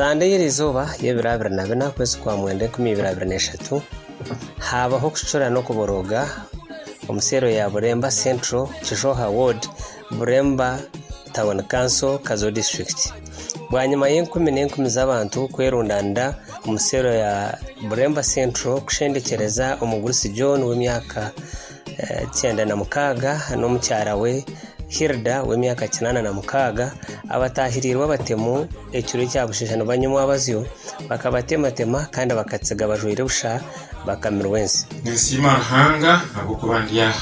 Sande y'irizuba y'ebirabira na bina kwezi kwa mwende 2023 habaho kucura no kuboroga omusero ya Buremba Central Kishoha Ward Buremba Town Council Kazo District bwanyuma y'10 z'abantu kwerundanda omusero ya Buremba Central kushendekereza omugurisi John w'emyaka 96 n'omukyara we Hirda w'emyaka 86 abatahirirwa batemu ekiro cyabushishano banyumwa abazyo bakabatematema kandi bakatsiga bajwire busha bakamirwensi Nsima hanga abukubandiya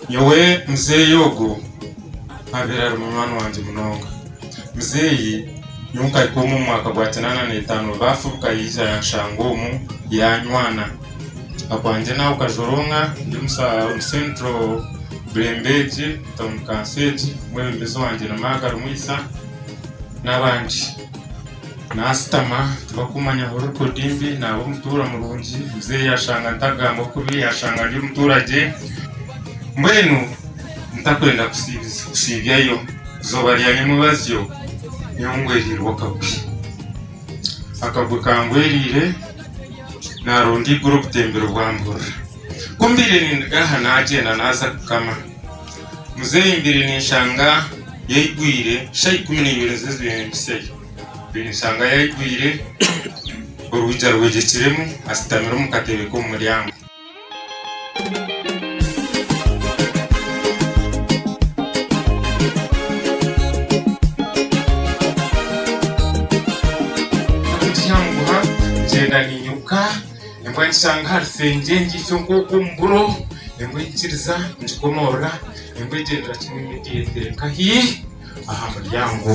yowe mzee yogo abera rumwana wanje munonga mzee yunka ikomo mwaka gwa 85 bafuka yiza yanshangomu yanywana akwanje nawo kajoronga ndimsa central Brembeje Town Council mwembezo wanje na Maga Rumwisa n'abandi nasitama tubakumanya horuko dimbi nabo mutura murungi mzee yashanga ntagambo kubi yashanga ndi muturage mwenu ntakwenda kusibyayo zobariyane mubazyo yongwerirwa kabi akagukangwerire narundi group tembero bwambura kumbire ni gaha najena naza kama mzee imbire ni shanga yayigwire shay 12 z'ibintu binshanga yayigwire uruja rwegekiremu asitamira mu katebe ko muryango cyangwa jenda ninyuka Mbwe nsanga harisenge ngicyo ngoko mburo mbwe nkiriza njikomora mbwe gendera kimwe n'igitereka hi aha muryango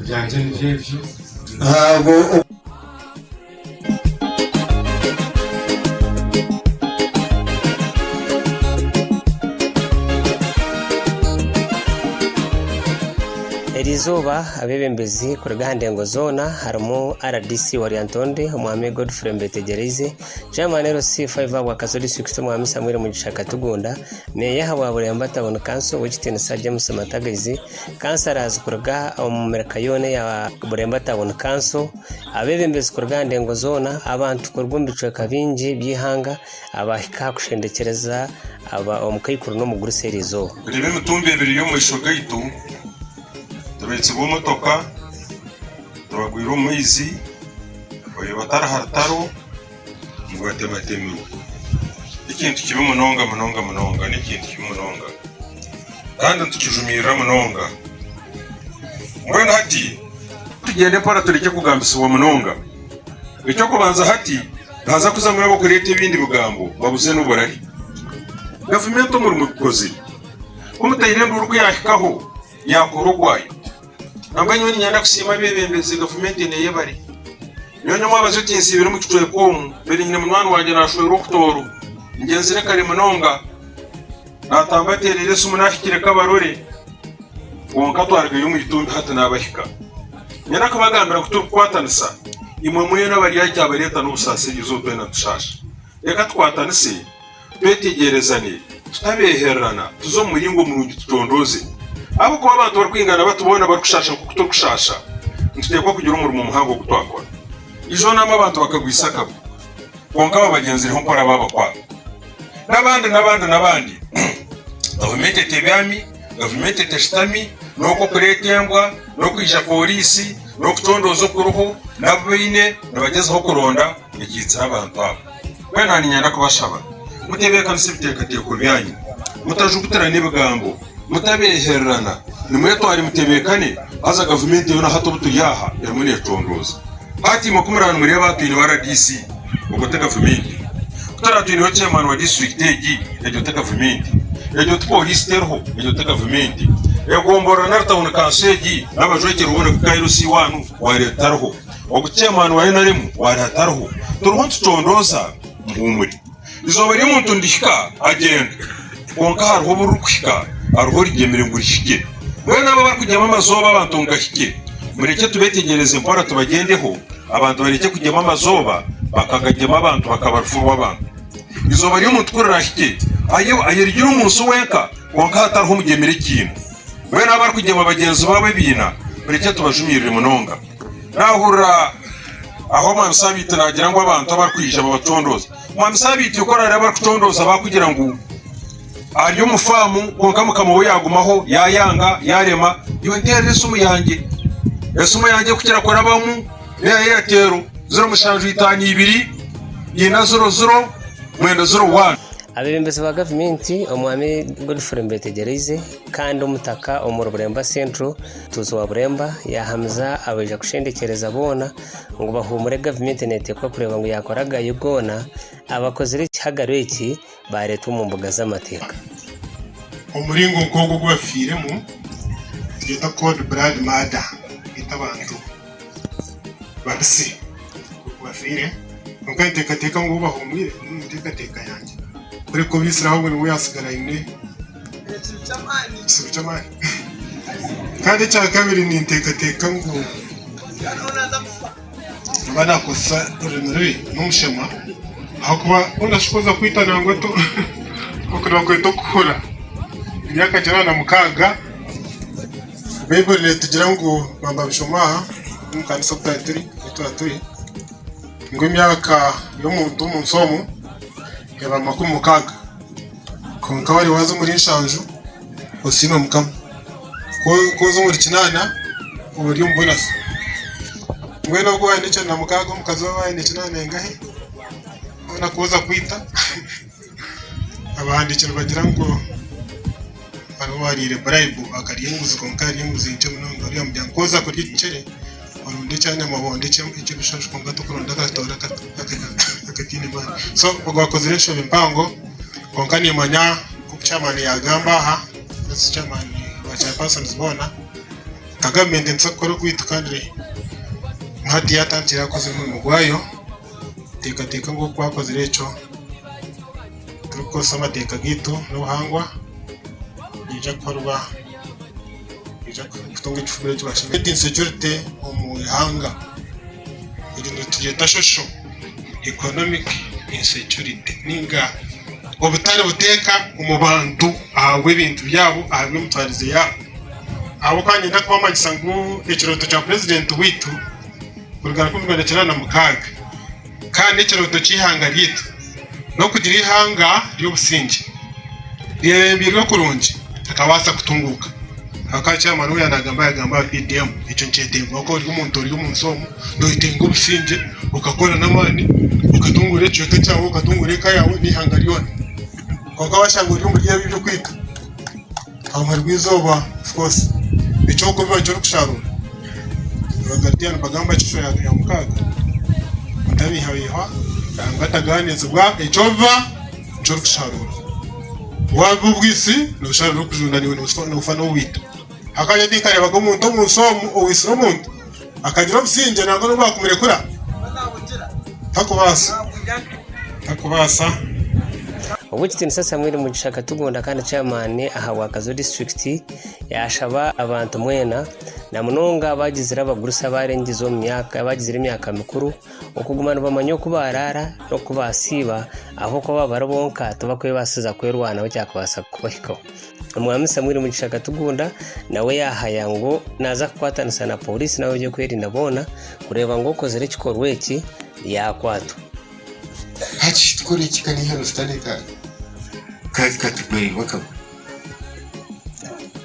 byanje n'ivyo ntabwo Erizoba abebembezi kurugande ngo zona harimo RDC Orientonde umwami Godfrey Mbetegereze Chairman RC5 wa Kazo District umwami Samuel Mugishaka Tugunda meya hawa Buremba Town Council w'Kitene Sajja Musamatagezi Councilors kuruga Merkayone ya Buremba Town Council abebembezi kurugande ngo zona abantu kurwumbice kabinji byihanga abahika kushendekereza aba omukayikuru no muguruse Erizoba ribe mutumbe biri yo mwishogaitu Turetse bomotoka turagwira umuizi oyo batarahataro ngwatematemi ikintu kibe munonga n'ikintu kimunonga kandi tukijumira munonga mbona hati tugende para tureke kugambisa uwo munonga icyo kubanza hati ntaza kuzamura abo kurete ibindi bugambo babuze n'uburari government muri mukozi kumutayiremba uruko yahikaho yakorogwayo Nanganywe nyanda kusima bebembezi government neye bari. Nyonyo mwabazo tinsibira mu kitwe komu beri nyine munwana wanje nashwe Oktober. Ngenzire kare munonga. Natambaterere sumunashikire kabarore. Wonka twarga yo mu gitumbi hata nabahika. Nyana kabagambira kuturukwatanisa. Imwe muye nabari yajya bareta n'ubusase yizope na tushasha. Reka twatanise. Twetegerezane. Tutabeherana. Tuzo muringo mu gitondoze. Abo kuba abantu barkwingana batubona barukushasha kuturukushasha ntutekwa kugira umurimo muhango gutwakora ijo nama abantu bakagwisaka konka abagenzi ho nkora baba kwa nabandi government tebyami government testami noko kuretengwa no kwisha polisi no kutondozo kuruho nabine nabagezeho kuronda igitsa abantu abo bana nyanda kubashaba mutebeka nsibiteka teko byanyu mutajukutira nibigambo mutabeherana nimwe twari mutebekane aza government yona hato buturiyaha yamune yatondoza hati makumurano muri abatwini wa RDC ugote government kutaratwini wa chairman wa district egi yajote government yajote police terho yajote government yagombora na Town Council egi nabajweke rubone kukairo si wanu wari tarho ogu chairman wa NRM wari tarho turuntu tondoza mbumuri izoba ri muntu ndishika agenda konka harho burukwika aruhori gemere ngurishike mwena baba kujyama amazoba abantu ngashike mureke tubetegereze mpora tubagendeho abantu bareke kujyama amazoba bakagajyama abantu bakabarfurwa abantu izo bari umuntu kurashike ayo ayerigira umunsi weka konka hatarho mugemere kintu mwena baba kujyama abagenzi bawe bina bureke tubajumirire munonga nahura aho mwabisabite nagira ngo abantu abakwija babatondoza mwabisabite ukora rero bakutondoza bakugira ngo ariyo mufamu konka mukamo yagumaho yayanga yarema yontere sumu yanjye kugira ko nabamu yatero 0 yina 00 mwenda 01 abebembezi ba gavumenti omwami Godfrey Mbetegereze kandi umutaka omuru Buremba Central tuzo wa Buremba yahamza abeja kushendekereza bona ngo bahumure gavumenti netekwa kureba ngo yakoraga yugona abakozere cyagaro iki bareta mu mbuga z'amateka umuringo nkongo gwafiremo yita code blood murder itabantu basi gwafire ngateka ngo bahumire ntekateka yanjye kuri ko bisiraho ngo yasigara ine cyamani kandi cya kabiri ni ntekateka ngo bana kosa urinuri n'umushema aho kuba unashoboza kwitana ngo to ukora kwito kukora imyaka jana mukaga Bible tugira ngo bamba bishoma mukanisa patri turi ngo imyaka yo muntu mu nsomo yaba makuru mukaga konka wari wazo muri nshanju osino mukam ko zo muri kinana uburi mbonasa ngweno ko wandike na mukaga mukazi wabandi kinana ngahe ona kuza kwita abandikira bagira ngo barwarire bribe akariyenguza konka ariyenguza icyo munongo ari amujya koza kuri gicere barundi cyane mabonde icyo bishashe konka tukuronda gatora akatine bane so bagwakoze resho bimpango konka ni manya kuchamani yagamba ha ese chamani wa chairpersons bona kagamente nsakoro kwita kandi hati yatantira koze mu mugwayo teka ngo kwakoze recho tuko samateka gitu no hangwa ija korwa ija kutunga ifumbire cy'abashinzwe insecurity mu hanga iri tugeta shosho economic insecurity ninga obutare buteka umubantu ahawe ibintu byabo ahawe mutwarize yabo abo kanye ndakuba magisangu ikiroto cya president witu kurugana kumugana cyana mukaga kandi ikiroto cyihanga ryitu no kugira ihanga ryo businge yembirwa kurungi akabasa kutunguka akacha manu yagamba PDM icyo ncetemba ko uri umuntu uri umunsomo no itengo businge ukakora namani ukatungure cyo cyawo ukatungure kayawe ni hanga ryo kwa washango uri muri byo kwika amarwizoba of course icyo ko biba cyo kusharura bagatiana bagamba cyo ya mukaga ndabi hawiha ngataganiza bwa icova cyo kusharura wabubwisi no sharura kujundaniwe no ufana wita akaje dikare bagomuntu musomo owisro muntu akagira businge nango no bakumirekura takubasa Ubukitini sasa mwiri mu gishaka tugunda kandi chairman aha wakazo district yashaba abantu mwena na munonga bagizira abagurusa barengizo mu myaka bagizira imyaka mikuru okugumana bamanyo kubarara no kubasiba aho ko babarabonka tubakwe basiza kwerwana bacyakabasa kubahiko umwami Samwiri mu gishaka tugunda nawe yahaya ngo naza kwatanisa na polisi nawe je kwerinda bona kureba ngo kozere kikorwe iki yakwato hachi tukore kikani hano staneka kazi katugweri wakabo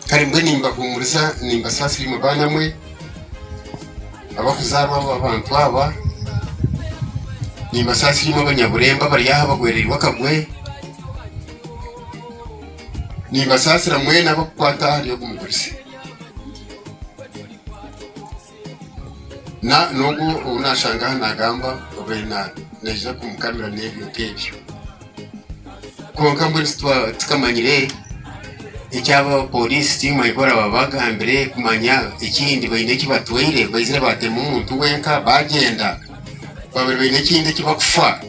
karimbwe nimba kumurisa nimba sasa iri mubana mwe abakuzaba abantu aba nimba sasa iri abanyaburemba bari yaha bagwereri wakabwe nimba sasa ramwe nabakwata hariyo kumurisa na nogo unashanga nagamba oberina neje kumukamera nebyo kebyo konka mbere tukamanyire icyaba polisi timwe ikora babagambire kumanya ikindi bayine kibatwire bayizire batema umuntu wenka bagenda babere bayine kindi kibakufa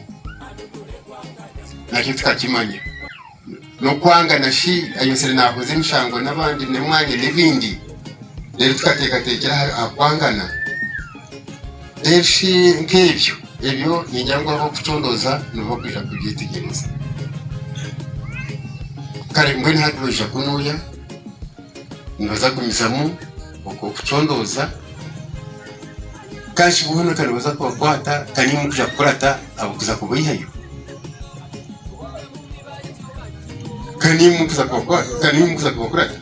nakyo tukakimanya no kwanga nashi ayosere nakoze imishango n'abandi nemwanye n'ibindi rero tukatekera akwangana eshi nk'ibyo ibyo ni njyango aho kutondoza no kwija kubyitegereza kare mbwe ntaduja kunuya nibaza kumisamu okuchondoza kashi buhono kanoza kwakwata kanimu kuja kurata abukuza kubihayo kanimu kuza kurata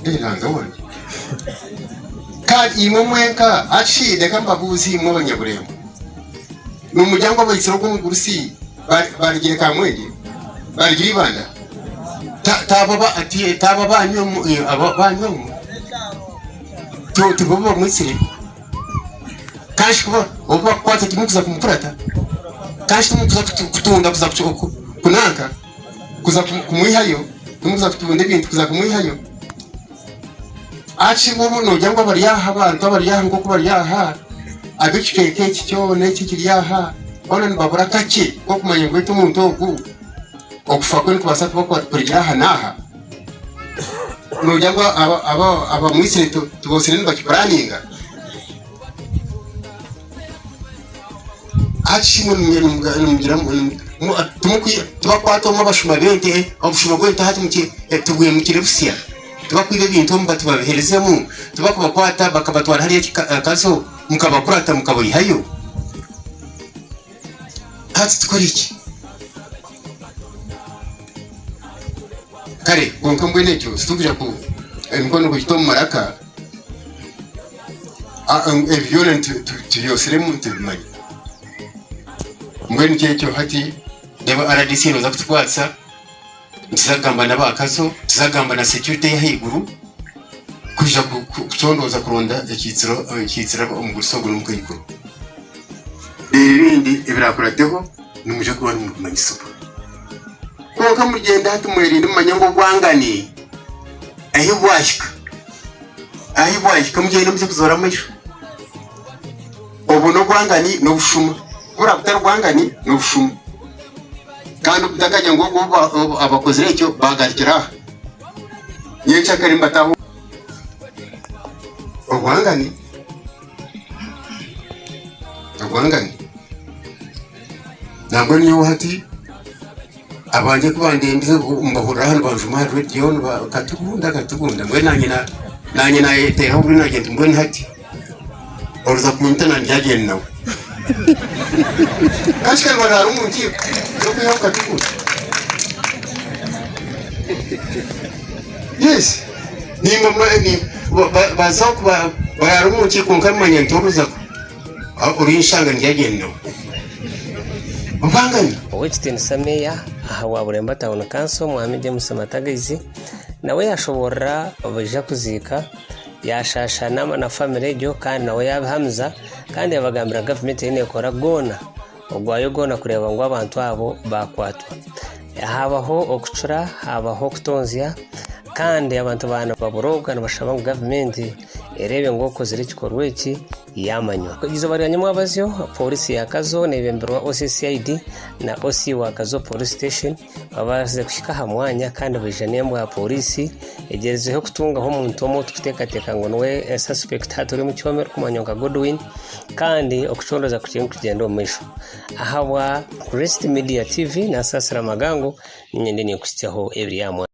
ndanza wone kadi imwe mwenka ashide kamba buzi imwe abanyaburembo numujyango bayisiro ko mugurusi barigire kamwege barigire banda taba banyu abanyu tubobo mwisire kashi kuba oba kwata kimukuza kumupurata kashi tumukuza kutunda kuza kunanka kuza kumwihayo tumukuza kutunda ibintu kuza kumwihayo achi bobo no jangwa bari yaha abantu bari yaha ngo bari yaha abikeke cyo n'iki kiri yaha ona nibabura kake ko kumanya ngo umuntu ogu okufa kwe kubasa kwa kuri yaha naha no jangwa aba mwisire tubosire bakipuraninga achi mugira tumukuye tubakwato mabashuma bente obushuma bwente hati muki tuguye mukirefusia tubakwire ibintu mbati babiherezemo tubakubakwata bakabatwara hariya kaso mukabakurata mukaboyihayo hati tukora iki kare konka mbwe necyo situkuja ku emikono kujito maraka violent tuyosire mu tubimanye mbwe nicyo hati deba RDC noza kutwatsa tuzagamba nabakazo tuzagamba na security y'ahiguru kuja kuchondoza kuronda ekitsira omugusogo n'umukayikuru ibindi ibirakurateho numuje kuba n'umanyisupa konka mugenda hatumwerinde umanyango gwangani ahibwashika mugenda muze kuzora amashu obu no gwangani no bushuma bura butari gwangani no bushuma kandi kudakajya ngo abakozi recyo bagarikira yecha karimba taho ogwangani nabwo niyo hati abanje kubandende mbahura hano banjuma radio katugunda mbwe nanye na etera uri nagende mbwe hati oruza kuntana njagene nawe kashika bara rumunti yo katugunda yes ni mama ni bazakwa bararumunti kunkamanya ntoruza uri nshanga njagene nawe ubangani Owekitini Sameya aha wa Buremba Town Council Mohamed James Matagaizi nawe yashobora baje kuzika yashashana na family ryo kandi nawe yabihamza kandi yabagambira government inekora gona ogwayo gona kureba ngo abantu abo bakwatwa habaho okucura habaho kutonzya kandi abantu bana baburoga nabashaba ngo government erebe ngo kozire kikorwa iki yamanywa kugizo bari anyamwa bazyo polisi yakazo nebemberwa OCCID na OC wakazo police station babaze kushika hamwanya kandi bijane mbwa polisi egerezeho kutunga ho muntu omo tukutekateka ngo nwe suspect haturi mu cyomero kumanyonga Godwin kandi okuchondoza kukintu kugenda omisho ahawa Crest Media TV na Sasra Magango nyende ni kusitaho every yamwa